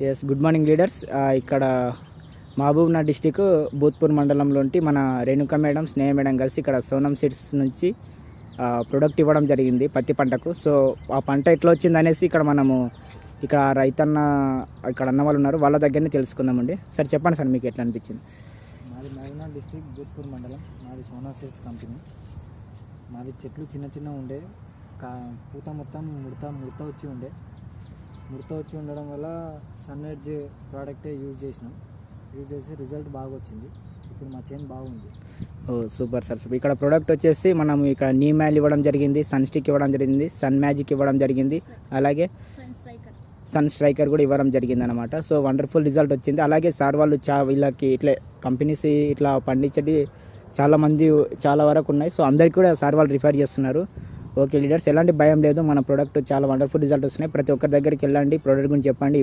Yes good morning leaders. ఇక్కడ Mahabubnagar district Bhoothpur మండలంలోంటి మన Renuka madam, స్నేహ madam కలిసి ఇక్కడ సోనం సీడ్స్ నుంచి ప్రొడక్ట్ ఇవ్వడం జరిగింది పత్తి పంటకు. సో ఆ పంట ఎట్లా వచ్చింది అనేసి ఇక్కడ రైతన్న ఇక్కడ అన్న వాళ్ళు ఉన్నారు, వాళ్ళ దగ్గరనే తెలుసుకుందామండి. సార్ చెప్పండి సార్, మీకు ఎట్లా అనిపించింది? మాది మహబూబ్నగర్ డిస్టిక్ భూత్పూర్ మండలం. మాది సోనా సీడ్స్ కంపెనీ. మాది చెట్లు చిన్న ఉండే, పూత మొత్తం ముడత వచ్చి ఉండడం వల్ల సన్ ఎడ్జ్ ప్రోడక్టే యూజ్ చేసి రిజల్ట్ బాగా వచ్చింది. ఇప్పుడు మా చేను బాగుంది. ఓ సూపర్ సార్. సూపర్. ఇక్కడ ప్రోడక్ట్ వచ్చేసి మనం ఇక్కడ నీమాల్ ఇవ్వడం జరిగింది, సన్ స్టిక్ ఇవ్వడం జరిగింది, సన్ మ్యాజిక్ ఇవ్వడం జరిగింది, అలాగే సన్ స్ట్రైకర్ కూడా ఇవ్వడం జరిగింది అనమాట. సో వండర్ఫుల్ రిజల్ట్ వచ్చింది. అలాగే సార్ వాళ్ళు వీళ్ళకి ఇట్లా కంపెనీస్ ఇట్లా పండించేది చాలా వరకు ఉన్నాయి. సో అందరికీ కూడా సార్ వాళ్ళు రిఫర్ చేస్తున్నారు. ఓకే లీడర్స్, ఎలాంటి భయం లేదు, మన ప్రోడక్ట్ చాలా వండర్ఫుల్ రిజల్ట్ వస్తున్నాయి. ప్రతి ఒక్కరి దగ్గరికి వెళ్ళండి, ప్రోడక్ట్ గురించి చెప్పండి.